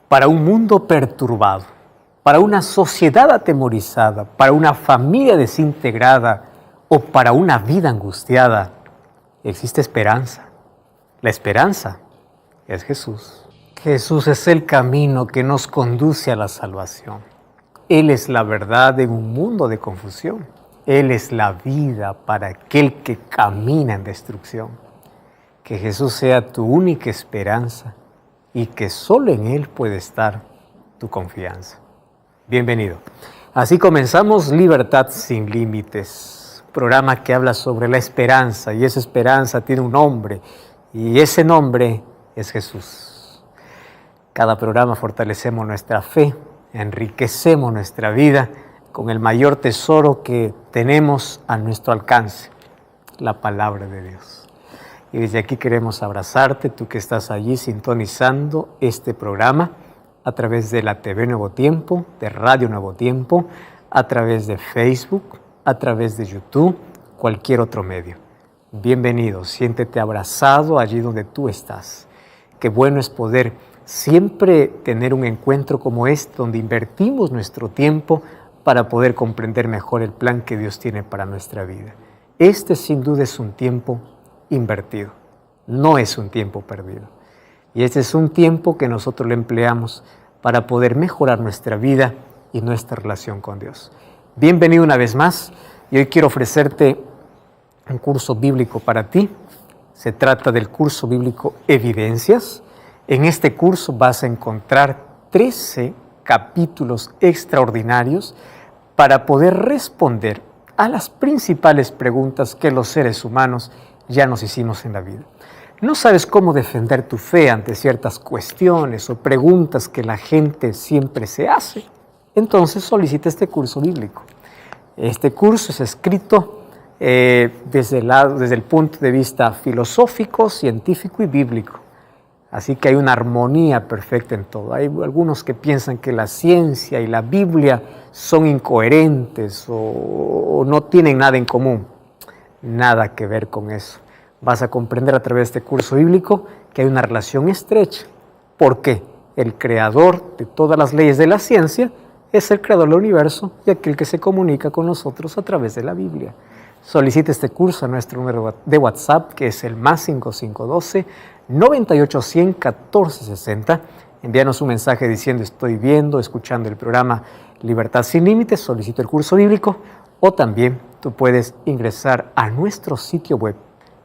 Para un mundo perturbado, para una sociedad atemorizada, para una familia desintegrada o para una vida angustiada, existe esperanza. La esperanza es Jesús. Jesús es el camino que nos conduce a la salvación. Él es la verdad en un mundo de confusión. Él es la vida para aquel que camina en destrucción. Que Jesús sea tu única esperanza y que solo en Él puede estar tu confianza. Bienvenido. Así comenzamos Libertad sin Límites, programa que habla sobre la esperanza, y esa esperanza tiene un nombre, y ese nombre es Jesús. Cada programa fortalecemos nuestra fe, enriquecemos nuestra vida con el mayor tesoro que tenemos a nuestro alcance, la palabra de Dios. Y desde aquí queremos abrazarte, tú que estás allí sintonizando este programa a través de la TV Nuevo Tiempo, de Radio Nuevo Tiempo, a través de Facebook, a través de YouTube, cualquier otro medio. Bienvenido, siéntete abrazado allí donde tú estás. Qué bueno es poder siempre tener un encuentro como este, donde invertimos nuestro tiempo para poder comprender mejor el plan que Dios tiene para nuestra vida. Este sin duda es un tiempo invertido, no es un tiempo perdido. Y este es un tiempo que nosotros lo empleamos para poder mejorar nuestra vida y nuestra relación con Dios. Bienvenido una vez más, y hoy quiero ofrecerte un curso bíblico para ti. Se trata del curso bíblico Evidencias. En este curso vas a encontrar 13 capítulos extraordinarios para poder responder a las principales preguntas que los seres humanos ya nos hicimos en la vida. ¿No sabes cómo defender tu fe ante ciertas cuestiones o preguntas que la gente siempre se hace? Entonces solicita este curso bíblico. Este curso es escrito desde el punto de vista filosófico, científico y bíblico. Así que hay una armonía perfecta en todo. Hay algunos que piensan que la ciencia y la Biblia son incoherentes o no tienen nada en común. Nada que ver con eso. Vas a comprender a través de este curso bíblico que hay una relación estrecha. Porque el creador de todas las leyes de la ciencia es el creador del universo y aquel que se comunica con nosotros a través de la Biblia. Solicita este curso a nuestro número de WhatsApp, que es el +5512 9810 1460. Envíanos un mensaje diciendo: estoy viendo, escuchando el programa Libertad sin Límites, solicito el curso bíblico. O también tú puedes ingresar a nuestro sitio web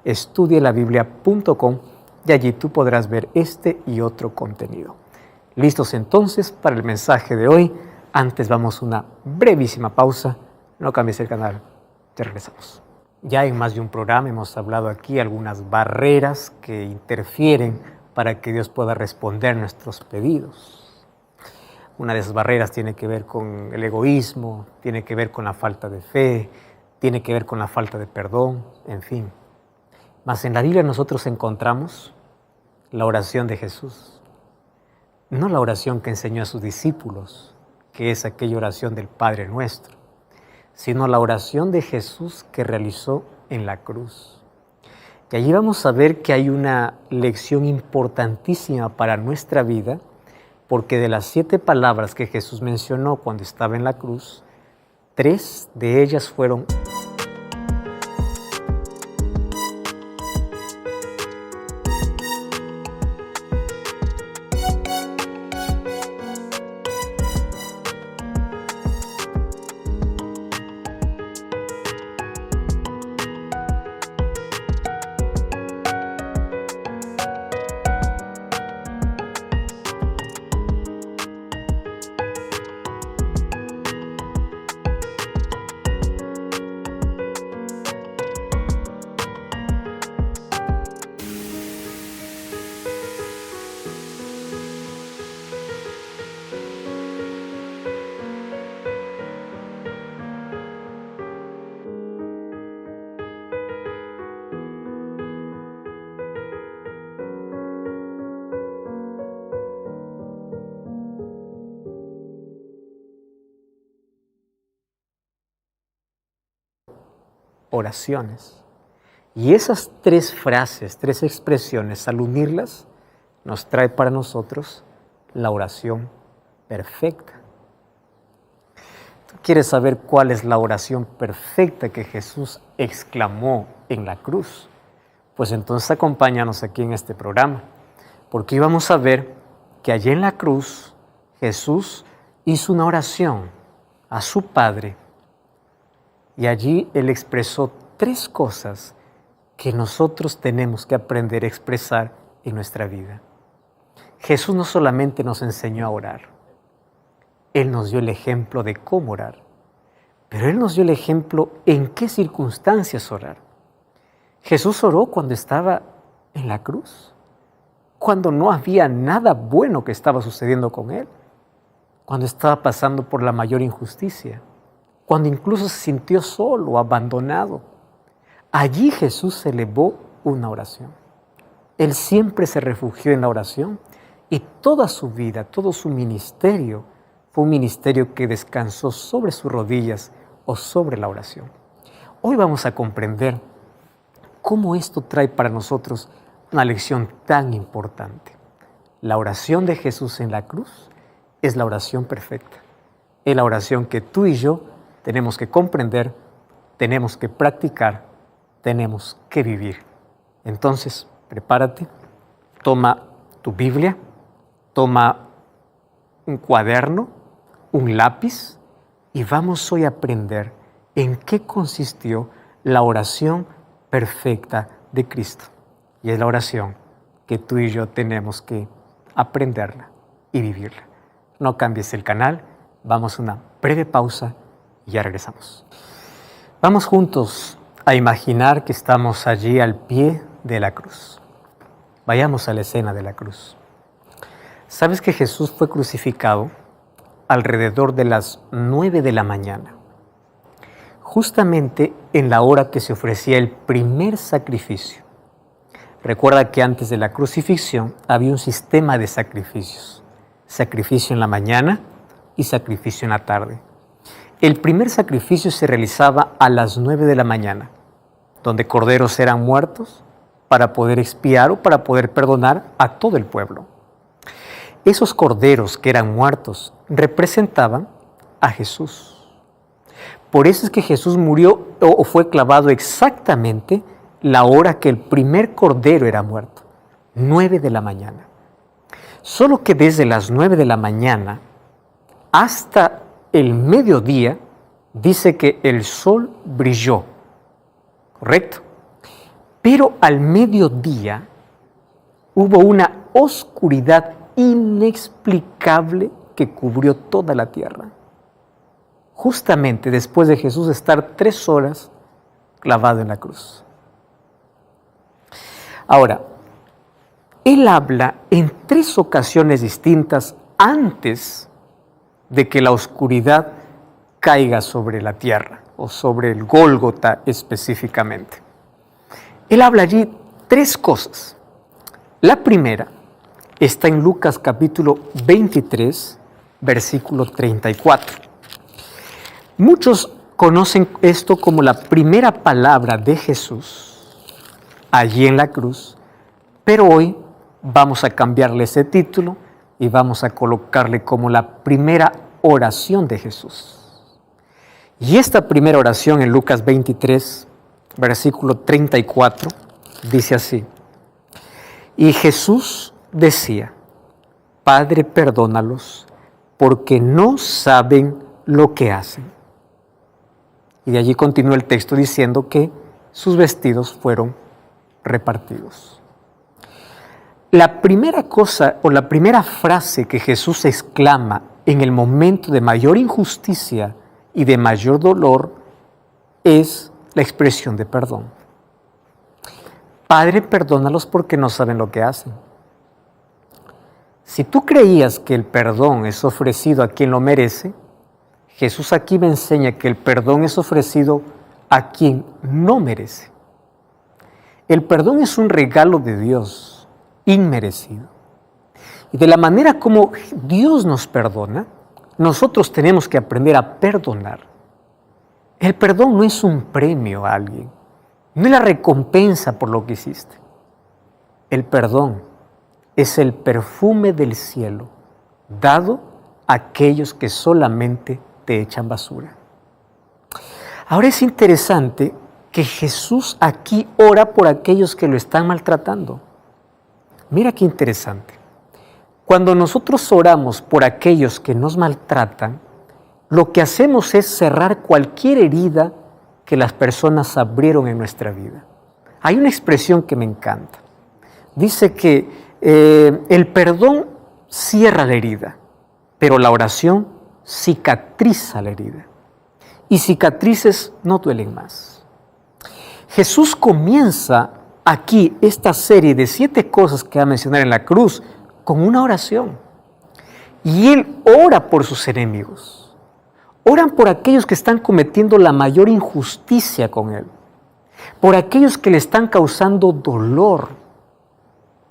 estudielabiblia.com, y allí tú podrás ver este y otro contenido. ¿Listos entonces para el mensaje de hoy? Antes vamos a una brevísima pausa. No cambies el canal, ya regresamos. Ya en más de un programa hemos hablado aquí algunas barreras que interfieren para que Dios pueda responder nuestros pedidos. Una de esas barreras tiene que ver con el egoísmo, tiene que ver con la falta de fe, tiene que ver con la falta de perdón, en fin. Mas en la Biblia nosotros encontramos la oración de Jesús. No la oración que enseñó a sus discípulos, que es aquella oración del Padre Nuestro, sino la oración de Jesús que realizó en la cruz. Y allí vamos a ver que hay una lección importantísima para nuestra vida, porque de las 7 palabras que Jesús mencionó cuando estaba en la cruz, 3 de ellas fueron oraciones. Y esas 3 frases, 3 expresiones, al unirlas, nos trae para nosotros la oración perfecta. ¿Tú quieres saber cuál es la oración perfecta que Jesús exclamó en la cruz? Pues entonces acompáñanos aquí en este programa, porque hoy vamos a ver que allí en la cruz Jesús hizo una oración a su Padre y allí Él expresó 3 cosas que nosotros tenemos que aprender a expresar en nuestra vida. Jesús no solamente nos enseñó a orar, Él nos dio el ejemplo de cómo orar, pero Él nos dio el ejemplo en qué circunstancias orar. Jesús oró cuando estaba en la cruz, cuando no había nada bueno que estaba sucediendo con Él, cuando estaba pasando por la mayor injusticia, cuando incluso se sintió solo, abandonado. Allí Jesús elevó una oración. Él siempre se refugió en la oración y toda su vida, todo su ministerio fue un ministerio que descansó sobre sus rodillas o sobre la oración. Hoy vamos a comprender cómo esto trae para nosotros una lección tan importante. La oración de Jesús en la cruz es la oración perfecta. Es la oración que tú y yo tenemos que comprender, tenemos que practicar, tenemos que vivir. Entonces, prepárate, toma tu Biblia, toma un cuaderno, un lápiz y vamos hoy a aprender en qué consistió la oración perfecta de Cristo. Y es la oración que tú y yo tenemos que aprenderla y vivirla. No cambies el canal, vamos a una breve pausa y ya regresamos. Vamos juntos a imaginar que estamos allí al pie de la cruz. Vayamos a la escena de la cruz. ¿Sabes que Jesús fue crucificado alrededor de las 9 de la mañana? Justamente en la hora que se ofrecía el primer sacrificio. Recuerda que antes de la crucifixión había un sistema de sacrificios. Sacrificio en la mañana y sacrificio en la tarde. El primer sacrificio se realizaba a las 9 de la mañana, donde corderos eran muertos para poder expiar o para poder perdonar a todo el pueblo. Esos corderos que eran muertos representaban a Jesús. Por eso es que Jesús murió o fue clavado exactamente la hora que el primer cordero era muerto, 9 de la mañana. Solo que desde las 9 de la mañana hasta el mediodía dice que el sol brilló, ¿correcto? Pero al mediodía hubo una oscuridad inexplicable que cubrió toda la tierra. Justamente después de Jesús estar 3 horas clavado en la cruz. Ahora, Él habla en 3 ocasiones distintas antes de que la oscuridad caiga sobre la tierra o sobre el Gólgota específicamente. Él habla allí 3 cosas. La primera está en Lucas capítulo 23, versículo 34. Muchos conocen esto como la primera palabra de Jesús allí en la cruz, pero hoy vamos a cambiarle ese título y vamos a colocarle como la primera oración de Jesús. Y esta primera oración en Lucas 23, versículo 34, dice así: y Jesús decía, Padre, perdónalos, porque no saben lo que hacen. Y de allí continúa el texto diciendo que sus vestidos fueron repartidos. La primera cosa o la primera frase que Jesús exclama en el momento de mayor injusticia y de mayor dolor es la expresión de perdón. Padre, perdónalos porque no saben lo que hacen. Si tú creías que el perdón es ofrecido a quien lo merece, Jesús aquí me enseña que el perdón es ofrecido a quien no merece. El perdón es un regalo de Dios, inmerecido. Y de la manera como Dios nos perdona, nosotros tenemos que aprender a perdonar. El perdón no es un premio a alguien, no es la recompensa por lo que hiciste. El perdón es el perfume del cielo dado a aquellos que solamente te echan basura. Ahora es interesante que Jesús aquí ora por aquellos que lo están maltratando. Mira qué interesante. Cuando nosotros oramos por aquellos que nos maltratan, lo que hacemos es cerrar cualquier herida que las personas abrieron en nuestra vida. Hay una expresión que me encanta. Dice que el perdón cierra la herida, pero la oración cicatriza la herida. Y cicatrices no duelen más. Jesús comienza aquí esta serie de 7 cosas que va a mencionar en la cruz con una oración. Y Él ora por sus enemigos. Oran por aquellos que están cometiendo la mayor injusticia con Él. Por aquellos que le están causando dolor.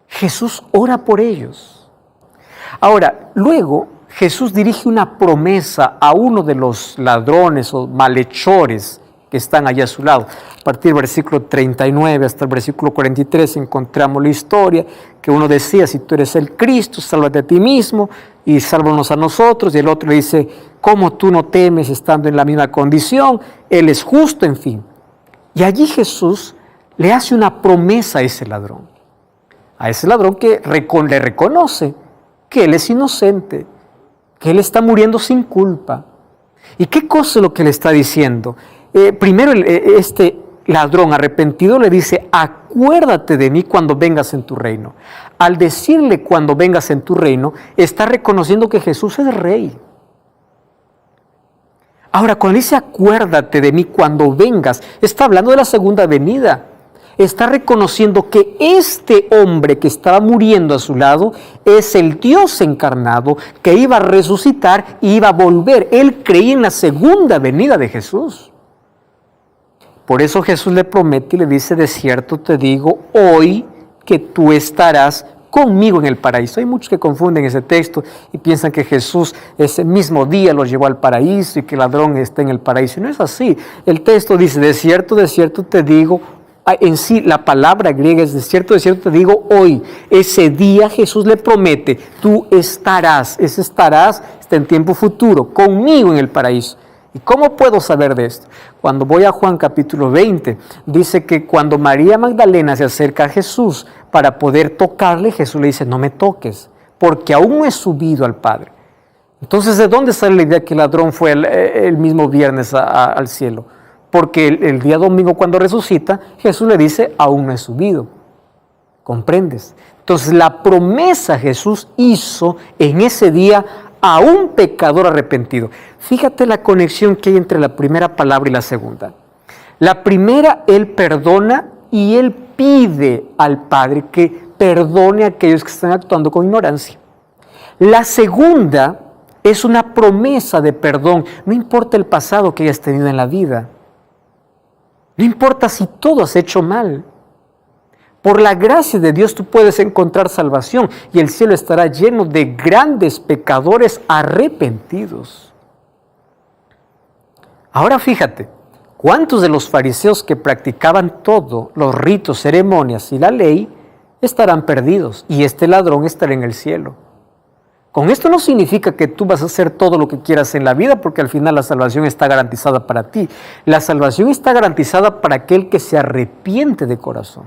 Jesús ora por ellos. Ahora, luego Jesús dirige una promesa a uno de los ladrones o malhechores que están allá a su lado. A partir del versículo 39 hasta el versículo 43 encontramos la historia que uno decía, si tú eres el Cristo, sálvate a ti mismo y sálvanos a nosotros. Y el otro le dice, ¿cómo tú no temes estando en la misma condición? Él es justo, en fin. Y allí Jesús le hace una promesa a ese ladrón que le reconoce que él es inocente, que él está muriendo sin culpa. ¿Y qué cosa es lo que le está diciendo? Primero este ladrón arrepentido le dice, acuérdate de mí cuando vengas en tu reino. Al decirle cuando vengas en tu reino, está reconociendo que Jesús es rey. Ahora, cuando dice acuérdate de mí cuando vengas, está hablando de la segunda venida. Está reconociendo que este hombre que estaba muriendo a su lado es el Dios encarnado que iba a resucitar y iba a volver. Él creía en la segunda venida de Jesús. Por eso Jesús le promete y le dice, de cierto te digo, hoy que tú estarás conmigo en el paraíso. Hay muchos que confunden ese texto y piensan que Jesús ese mismo día los llevó al paraíso y que el ladrón está en el paraíso. Y no es así. El texto dice, de cierto te digo, en sí la palabra griega es de cierto te digo hoy. Ese día Jesús le promete, tú estarás, ese estarás está en tiempo futuro, conmigo en el paraíso. ¿Y cómo puedo saber de esto? Cuando voy a Juan capítulo 20, dice que cuando María Magdalena se acerca a Jesús para poder tocarle, Jesús le dice, no me toques, porque aún no he subido al Padre. Entonces, ¿de dónde sale la idea que el ladrón fue el mismo viernes al cielo? Porque el día domingo cuando resucita, Jesús le dice, aún no he subido. ¿Comprendes? Entonces, la promesa Jesús hizo en ese día a un pecador arrepentido. Fíjate la conexión que hay entre la primera palabra y la segunda. La primera, Él perdona y Él pide al Padre que perdone a aquellos que están actuando con ignorancia. La segunda es una promesa de perdón. No importa el pasado que hayas tenido en la vida. No importa si todo has hecho mal. Por la gracia de Dios tú puedes encontrar salvación y el cielo estará lleno de grandes pecadores arrepentidos. Ahora fíjate, ¿cuántos de los fariseos que practicaban todo, los ritos, ceremonias y la ley, estarán perdidos? Y este ladrón estará en el cielo. Con esto no significa que tú vas a hacer todo lo que quieras en la vida, porque al final la salvación está garantizada para ti. La salvación está garantizada para aquel que se arrepiente de corazón.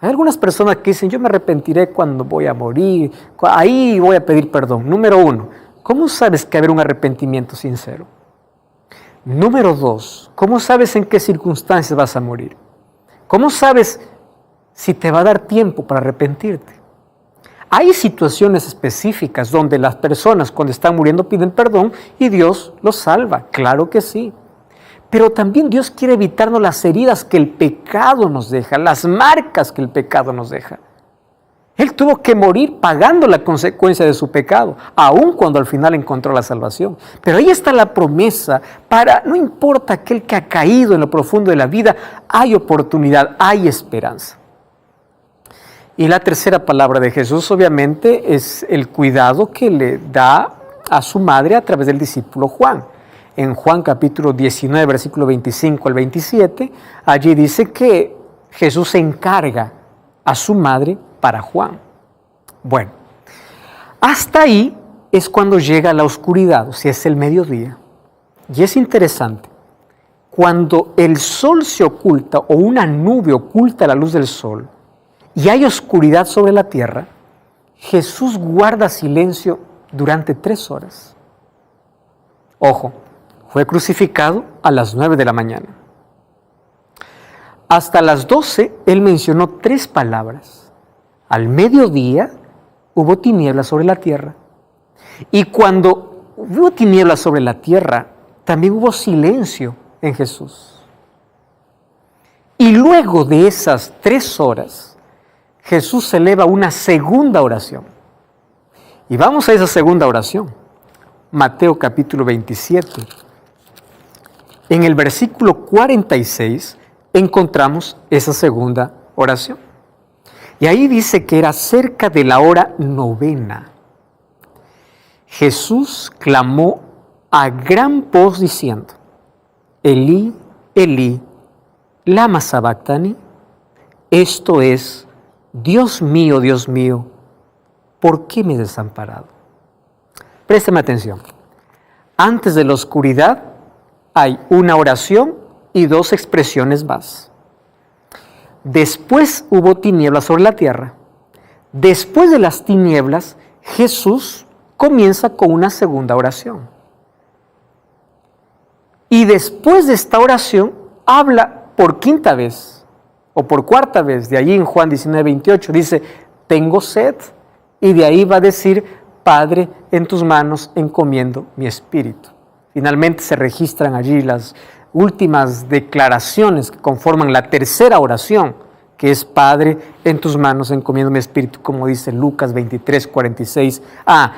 Hay algunas personas que dicen, yo me arrepentiré cuando voy a morir, ahí voy a pedir perdón. Número 1, ¿cómo sabes que habrá un arrepentimiento sincero? Número 2, ¿cómo sabes en qué circunstancias vas a morir? ¿Cómo sabes si te va a dar tiempo para arrepentirte? Hay situaciones específicas donde las personas cuando están muriendo piden perdón y Dios los salva, claro que sí. Pero también Dios quiere evitarnos las heridas que el pecado nos deja, las marcas que el pecado nos deja. Él tuvo que morir pagando la consecuencia de su pecado, aun cuando al final encontró la salvación. Pero ahí está la promesa para, no importa aquel que ha caído en lo profundo de la vida, hay oportunidad, hay esperanza. Y la tercera palabra de Jesús, obviamente, es el cuidado que le da a su madre a través del discípulo Juan. En Juan capítulo 19, versículo 25 al 27, allí dice que Jesús se encarga a su madre para Juan. Bueno, hasta ahí es cuando llega la oscuridad, o sea, es el mediodía. Y es interesante, cuando el sol se oculta o una nube oculta la luz del sol y hay oscuridad sobre la tierra, Jesús guarda silencio durante 3 horas. Ojo, fue crucificado a las 9 de la mañana. Hasta las 12 él mencionó 3 palabras. Al mediodía hubo tinieblas sobre la tierra. Y cuando hubo tinieblas sobre la tierra, también hubo silencio en Jesús. Y luego de esas 3 horas, Jesús eleva una segunda oración. Y vamos a esa segunda oración. Mateo capítulo 27. En el versículo 46 encontramos esa segunda oración. Y ahí dice que era cerca de la hora 9. Jesús clamó a gran voz diciendo: Elí, Elí, lama sabactani. Esto es: Dios mío, ¿por qué me has desamparado? Présteme atención. Antes de la oscuridad hay una oración y 2 expresiones más. Después hubo tinieblas sobre la tierra. Después de las tinieblas, Jesús comienza con una segunda oración. Y después de esta oración, habla por 5ª vez o por 4ª vez. De allí en Juan 19:28 dice: tengo sed. Y de ahí va a decir: Padre, en tus manos encomiendo mi espíritu. Finalmente se registran allí las últimas declaraciones que conforman la tercera oración, que es: Padre, en tus manos encomiendo mi espíritu, como dice Lucas 23:46.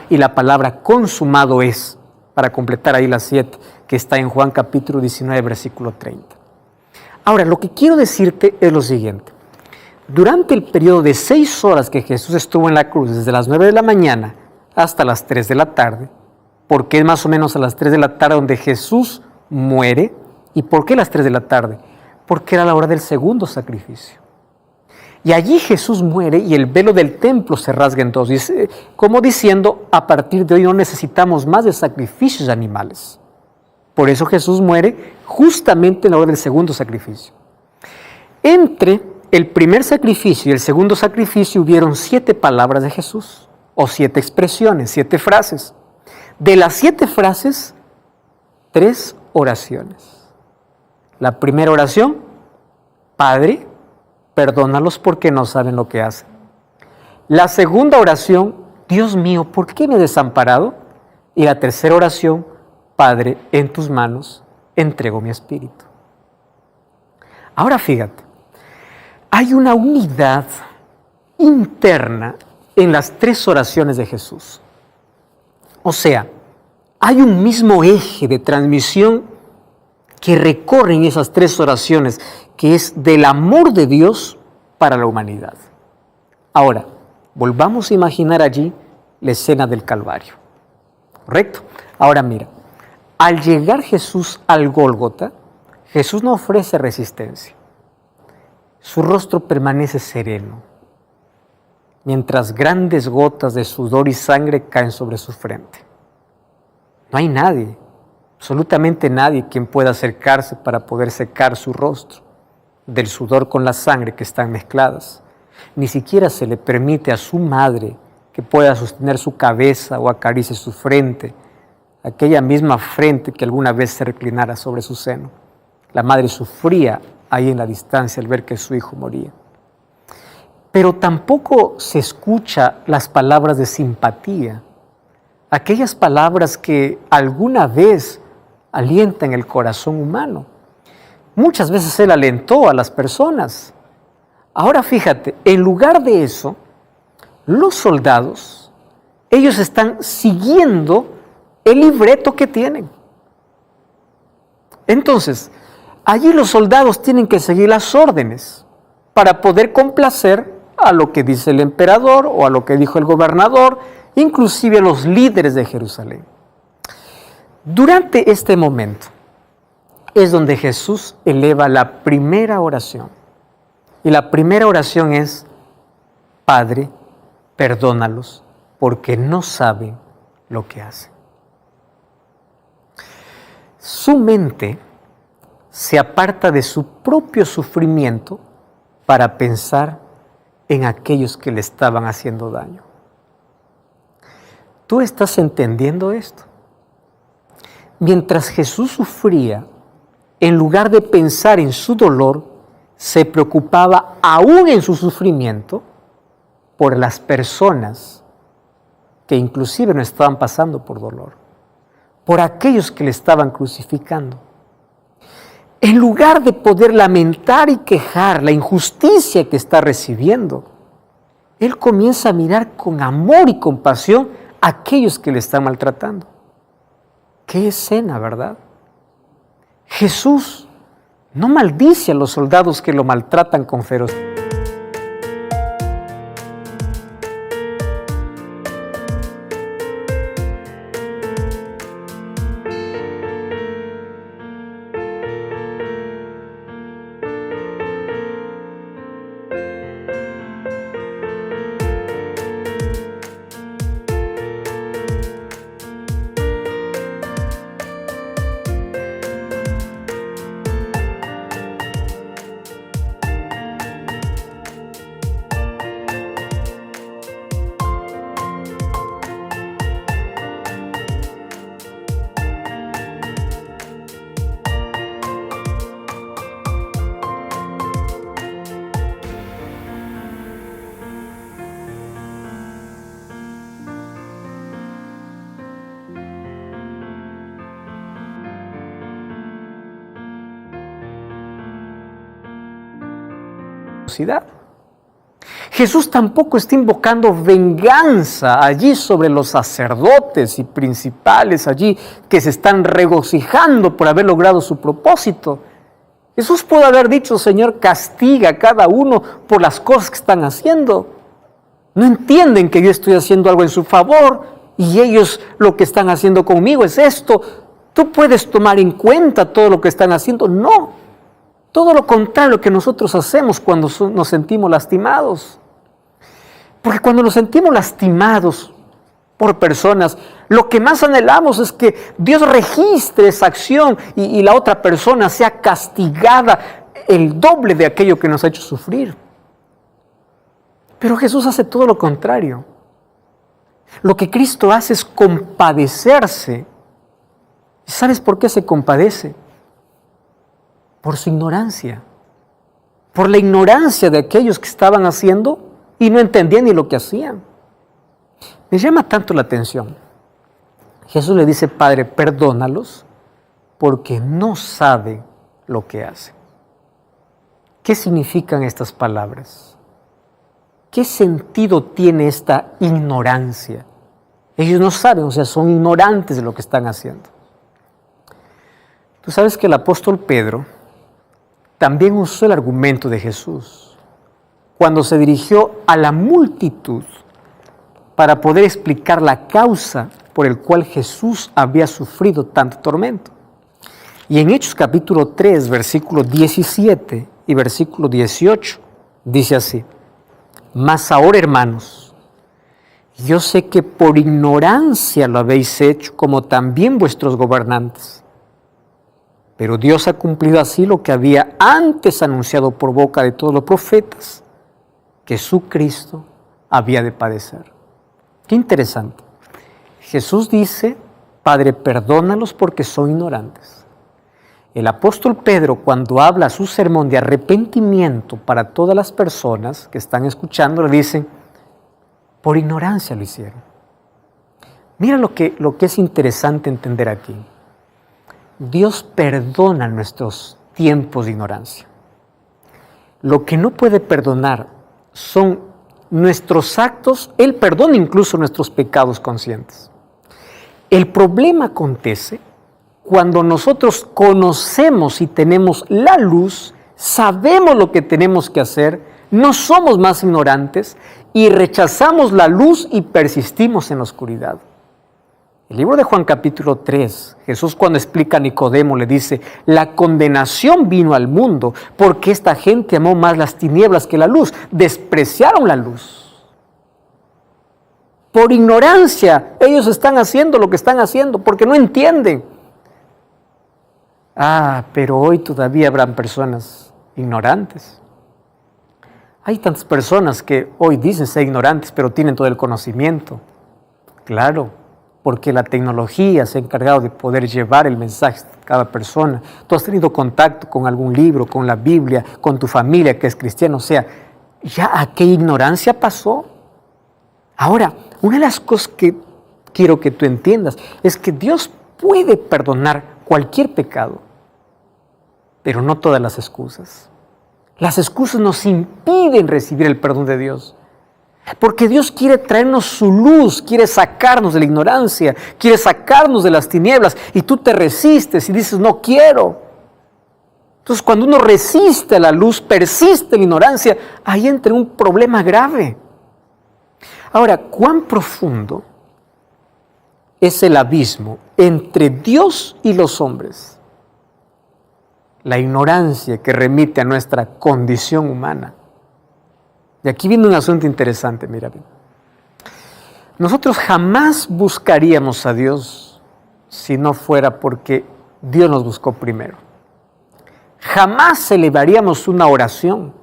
Y la palabra consumado es, para completar ahí las 7, que está en Juan capítulo 19, versículo 30. Ahora, lo que quiero decirte es lo siguiente. Durante el periodo de 6 horas que Jesús estuvo en la cruz, desde las 9 de la mañana hasta las 3 de la tarde, porque es más o menos a las 3 de la tarde donde Jesús muere. ¿Y por qué las 3 de la tarde? Porque era la hora del segundo sacrificio. Y allí Jesús muere y el velo del templo se rasga en 2, como diciendo: a partir de hoy no necesitamos más de sacrificios animales. Por eso Jesús muere justamente en la hora del segundo sacrificio. Entre el primer sacrificio y el segundo sacrificio hubieron 7 palabras de Jesús, o 7 expresiones, 7 frases. De las 7 frases, 3 oraciones. La primera oración: Padre, perdónalos porque no saben lo que hacen. La segunda oración: Dios mío, ¿por qué me has desamparado? Y la tercera oración: Padre, en tus manos entrego mi espíritu. Ahora fíjate, hay una unidad interna en las 3 oraciones de Jesús. O sea, hay un mismo eje de transmisión que recorren esas 3 oraciones, que es del amor de Dios para la humanidad. Ahora, volvamos a imaginar allí la escena del Calvario. ¿Correcto? Ahora mira, al llegar Jesús al Gólgota, Jesús no ofrece resistencia. Su rostro permanece sereno, mientras grandes gotas de sudor y sangre caen sobre su frente. No hay nadie, absolutamente nadie, quien pueda acercarse para poder secar su rostro del sudor con la sangre que están mezcladas. Ni siquiera se le permite a su madre que pueda sostener su cabeza o acaricie su frente, aquella misma frente que alguna vez se reclinara sobre su seno. La madre sufría ahí en la distancia al ver que su hijo moría. Pero tampoco se escucha las palabras de simpatía, aquellas palabras que alguna vez alientan el corazón humano. Muchas veces Él alentó a las personas. Ahora fíjate, en lugar de eso, los soldados, ellos están siguiendo el libreto que tienen. Entonces, allí los soldados tienen que seguir las órdenes para poder complacer a lo que dice el emperador o a lo que dijo el gobernador, inclusive a los líderes de Jerusalén. Durante este momento es donde Jesús eleva la primera oración. Y la primera oración es: Padre, perdónalos porque no saben lo que hace. Su mente se aparta de su propio sufrimiento para pensar en aquellos que le estaban haciendo daño. ¿Tú estás entendiendo esto? Mientras Jesús sufría, en lugar de pensar en su dolor, se preocupaba aún en su sufrimiento por las personas que inclusive no estaban pasando por dolor, por aquellos que le estaban crucificando. En lugar de poder lamentar y quejar la injusticia que está recibiendo, Él comienza a mirar con amor y compasión a aquellos que le están maltratando. ¡Qué escena!, ¿verdad? Jesús no maldice a los soldados que lo maltratan con ferocidad. Jesús tampoco está invocando venganza allí sobre los sacerdotes y principales allí que se están regocijando por haber logrado su propósito. Jesús pudo haber dicho: Señor, castiga a cada uno por las cosas que están haciendo. No entienden que yo estoy haciendo algo en su favor y ellos lo que están haciendo conmigo es esto. ¿Tú puedes tomar en cuenta todo lo que están haciendo? No. Todo lo contrario que nosotros hacemos cuando nos sentimos lastimados. Porque cuando nos sentimos lastimados por personas, lo que más anhelamos es que Dios registre esa acción y la otra persona sea castigada el doble de aquello que nos ha hecho sufrir. Pero Jesús hace todo lo contrario. Lo que Cristo hace es compadecerse. ¿Sabes por qué se compadece? Por su ignorancia, por la ignorancia de aquellos que estaban haciendo y no entendían ni lo que hacían. Me llama tanto la atención. Jesús le dice: Padre, perdónalos porque no saben lo que hacen. ¿Qué significan estas palabras? ¿Qué sentido tiene esta ignorancia? Ellos no saben, o sea, son ignorantes de lo que están haciendo. Tú sabes que el apóstol Pedro también usó el argumento de Jesús cuando se dirigió a la multitud para poder explicar la causa por el cual Jesús había sufrido tanto tormento. Y en Hechos capítulo 3, versículo 17 y versículo 18, dice así: Mas ahora, hermanos, yo sé que por ignorancia lo habéis hecho, como también vuestros gobernantes. Pero Dios ha cumplido así lo que había antes anunciado por boca de todos los profetas, que su Cristo había de padecer. Qué interesante. Jesús dice: Padre, perdónalos porque son ignorantes. El apóstol Pedro, cuando habla su sermón de arrepentimiento para todas las personas que están escuchando, le dice: por ignorancia lo hicieron. Mira lo que es interesante entender aquí. Dios perdona nuestros tiempos de ignorancia. Lo que no puede perdonar son nuestros actos. Él perdona incluso nuestros pecados conscientes. El problema acontece cuando nosotros conocemos y tenemos la luz, sabemos lo que tenemos que hacer, no somos más ignorantes y rechazamos la luz y persistimos en la oscuridad. El libro de Juan capítulo 3, Jesús cuando explica a Nicodemo le dice: la condenación vino al mundo porque esta gente amó más las tinieblas que la luz, despreciaron la luz. Por ignorancia, ellos están haciendo lo que están haciendo, porque no entienden. Pero hoy todavía habrán personas ignorantes. Hay tantas personas que hoy dicen ser ignorantes, pero tienen todo el conocimiento. Claro, porque la tecnología se ha encargado de poder llevar el mensaje a cada persona. Tú has tenido contacto con algún libro, con la Biblia, con tu familia que es cristiana. O sea, ya aquella ignorancia pasó. Ahora, una de las cosas que quiero que tú entiendas es que Dios puede perdonar cualquier pecado, pero no todas las excusas. Las excusas nos impiden recibir el perdón de Dios. Porque Dios quiere traernos su luz, quiere sacarnos de la ignorancia, quiere sacarnos de las tinieblas, y tú te resistes y dices, no quiero. Entonces, cuando uno resiste a la luz, persiste en la ignorancia, ahí entra un problema grave. Ahora, ¿cuán profundo es el abismo entre Dios y los hombres? La ignorancia que remite a nuestra condición humana. Y aquí viene un asunto interesante, mira bien. Nosotros jamás buscaríamos a Dios si no fuera porque Dios nos buscó primero. Jamás elevaríamos una oración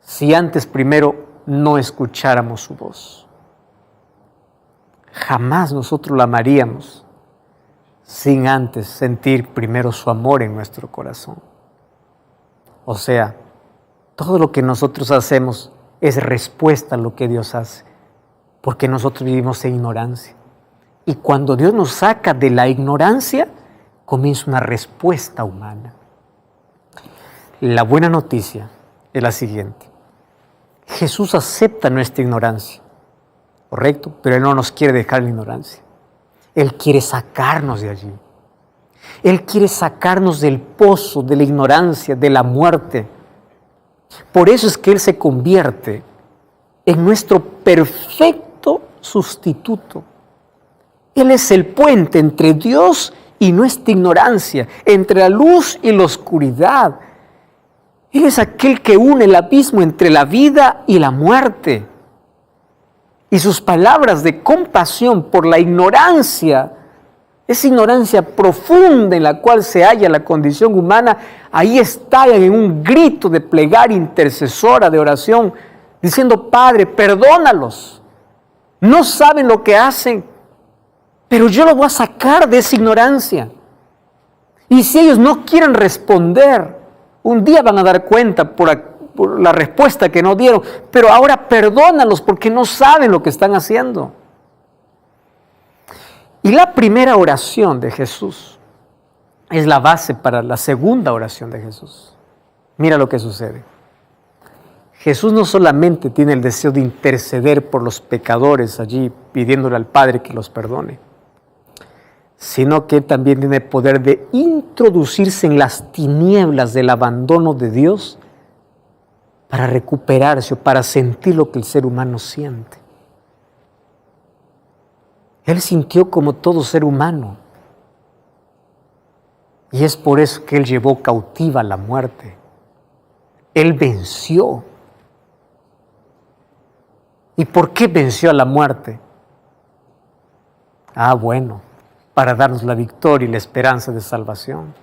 si antes primero no escucháramos su voz. Jamás nosotros la amaríamos sin antes sentir primero su amor en nuestro corazón. O sea, todo lo que nosotros hacemos es respuesta a lo que Dios hace, porque nosotros vivimos en ignorancia. Y cuando Dios nos saca de la ignorancia, comienza una respuesta humana. La buena noticia es la siguiente. Jesús acepta nuestra ignorancia, ¿correcto? Pero Él no nos quiere dejar en la ignorancia. Él quiere sacarnos de allí. Él quiere sacarnos del pozo, de la ignorancia, de la muerte. Por eso es que Él se convierte en nuestro perfecto sustituto. Él es el puente entre Dios y nuestra ignorancia, entre la luz y la oscuridad. Él es aquel que une el abismo entre la vida y la muerte. Y sus palabras de compasión por la ignorancia, esa ignorancia profunda en la cual se halla la condición humana, ahí estallan en un grito de plegaria intercesora, de oración, diciendo, Padre, perdónalos. No saben lo que hacen, pero yo los voy a sacar de esa ignorancia. Y si ellos no quieren responder, un día van a dar cuenta por la respuesta que no dieron, pero ahora perdónalos porque no saben lo que están haciendo. Y la primera oración de Jesús es la base para la segunda oración de Jesús. Mira lo que sucede. Jesús no solamente tiene el deseo de interceder por los pecadores allí, pidiéndole al Padre que los perdone, sino que también tiene el poder de introducirse en las tinieblas del abandono de Dios para recuperarse o para sentir lo que el ser humano siente. Él sintió como todo ser humano. Y es por eso que Él llevó cautiva la muerte. Él venció. ¿Y por qué venció a la muerte? Bueno, para darnos la victoria y la esperanza de salvación.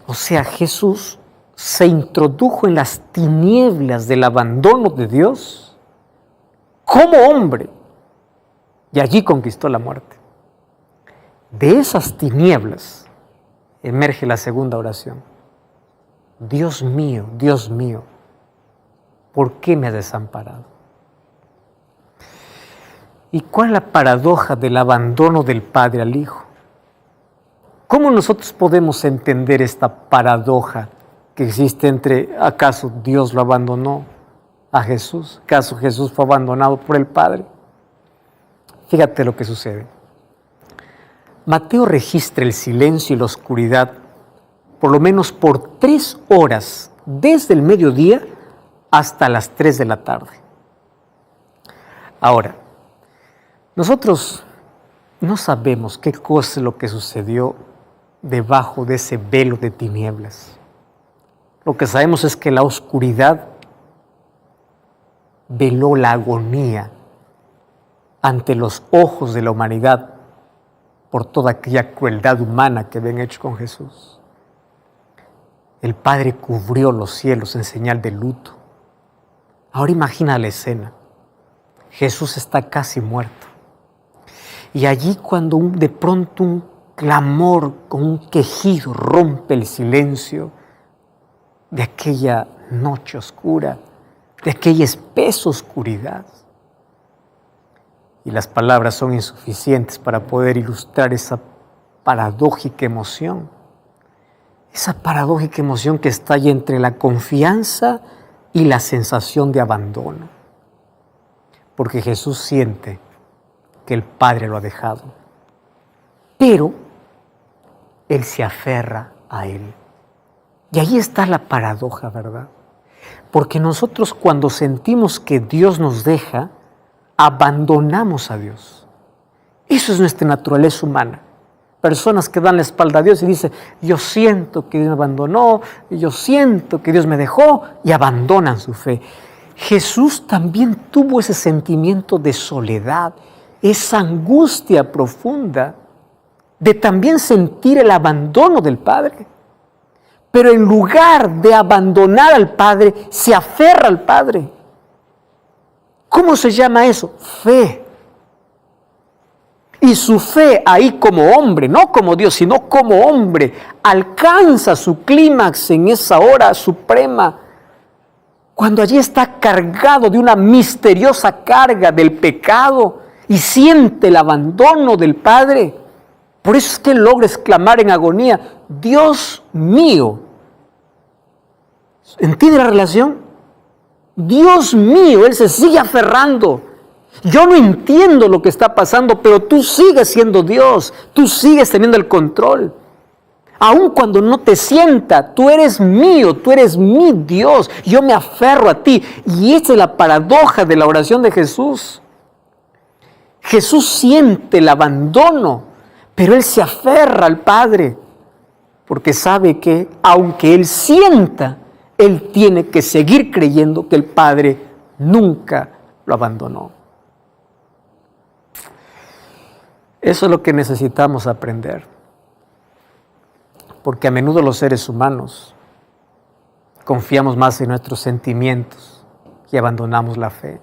O sea, Jesús se introdujo en las tinieblas del abandono de Dios como hombre y allí conquistó la muerte. De esas tinieblas emerge la segunda oración. Dios mío, ¿por qué me has desamparado? ¿Y cuál es la paradoja del abandono del Padre al Hijo? ¿Cómo nosotros podemos entender esta paradoja que existe entre, ¿acaso Dios lo abandonó a Jesús? ¿Acaso Jesús fue abandonado por el Padre? Fíjate lo que sucede. Mateo registra el silencio y la oscuridad por lo menos por 3 horas, desde el mediodía hasta las 3 de la tarde. Ahora, nosotros no sabemos qué cosa es lo que sucedió debajo de ese velo de tinieblas. Lo que sabemos es que la oscuridad veló la agonía ante los ojos de la humanidad por toda aquella crueldad humana que habían hecho con Jesús. El Padre cubrió los cielos en señal de luto. Ahora imagina la escena. Jesús está casi muerto. Y allí cuando de pronto un clamor con un quejido rompe el silencio de aquella noche oscura, de aquella espesa oscuridad. Y las palabras son insuficientes para poder ilustrar esa paradójica emoción. Esa paradójica emoción que está ahí entre la confianza y la sensación de abandono. Porque Jesús siente que el Padre lo ha dejado. Pero Él se aferra a Él. Y ahí está la paradoja, ¿verdad? Porque nosotros cuando sentimos que Dios nos deja, abandonamos a Dios. Eso es nuestra naturaleza humana. Personas que dan la espalda a Dios y dicen, yo siento que Dios me abandonó, yo siento que Dios me dejó, y abandonan su fe. Jesús también tuvo ese sentimiento de soledad, esa angustia profunda de también sentir el abandono del Padre. Pero en lugar de abandonar al Padre, se aferra al Padre. ¿Cómo se llama eso? Fe. Y su fe ahí como hombre, no como Dios, sino como hombre, alcanza su clímax en esa hora suprema, cuando allí está cargado de una misteriosa carga del pecado y siente el abandono del Padre. Por eso es que él logra exclamar en agonía, Dios mío. ¿Entiende la relación? Dios mío, él se sigue aferrando. Yo no entiendo lo que está pasando, pero tú sigues siendo Dios, tú sigues teniendo el control. Aun cuando no te sienta, tú eres mío, tú eres mi Dios, yo me aferro a ti. Y esa es la paradoja de la oración de Jesús. Jesús siente el abandono, pero él se aferra al Padre, porque sabe que aunque él sienta, él tiene que seguir creyendo que el Padre nunca lo abandonó. Eso es lo que necesitamos aprender, porque a menudo los seres humanos confiamos más en nuestros sentimientos y abandonamos la fe.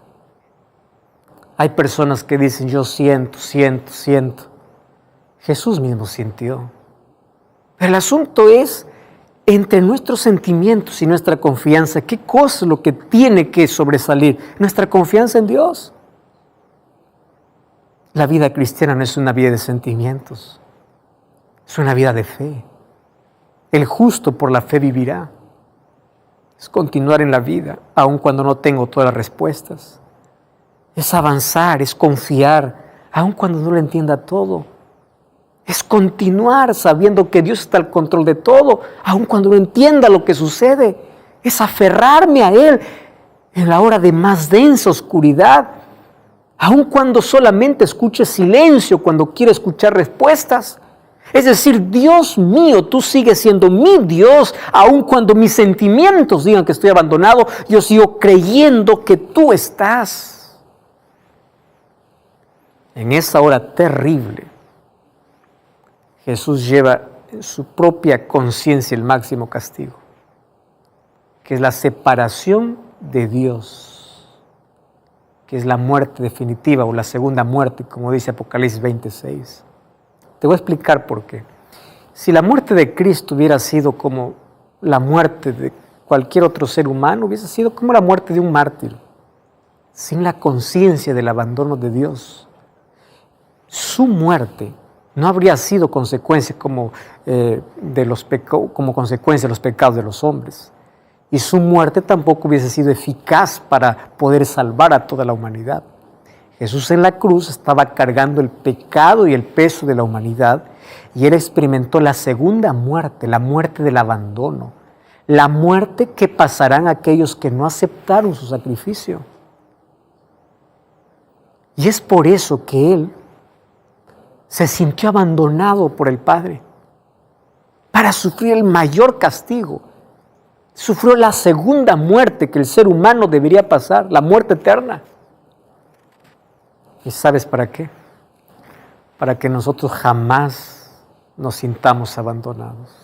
Hay personas que dicen, yo siento. Jesús mismo sintió. Pero el asunto es, entre nuestros sentimientos y nuestra confianza, ¿qué cosa es lo que tiene que sobresalir? Nuestra confianza en Dios. La vida cristiana no es una vida de sentimientos, es una vida de fe. El justo por la fe vivirá. Es continuar en la vida, aun cuando no tengo todas las respuestas. Es avanzar, es confiar, aun cuando no lo entienda todo. Es continuar sabiendo que Dios está al control de todo, aun cuando no entienda lo que sucede. Es aferrarme a Él en la hora de más densa oscuridad, aun cuando solamente escuche silencio, cuando quiero escuchar respuestas. Es decir, Dios mío, tú sigues siendo mi Dios, aun cuando mis sentimientos digan que estoy abandonado, yo sigo creyendo que tú estás. En esa hora terrible, Jesús lleva en su propia conciencia el máximo castigo, que es la separación de Dios, que es la muerte definitiva o la segunda muerte, como dice Apocalipsis 26. Te voy a explicar por qué. Si la muerte de Cristo hubiera sido como la muerte de cualquier otro ser humano, hubiese sido como la muerte de un mártir, sin la conciencia del abandono de Dios. Su muerte no habría sido consecuencia como consecuencia de los pecados de los hombres. Y su muerte tampoco hubiese sido eficaz para poder salvar a toda la humanidad. Jesús en la cruz estaba cargando el pecado y el peso de la humanidad, y él experimentó la segunda muerte, la muerte del abandono, la muerte que pasarán aquellos que no aceptaron su sacrificio. Y es por eso que él se sintió abandonado por el Padre para sufrir el mayor castigo. Sufrió la segunda muerte que el ser humano debería pasar, la muerte eterna. ¿Y sabes para qué? Para que nosotros jamás nos sintamos abandonados.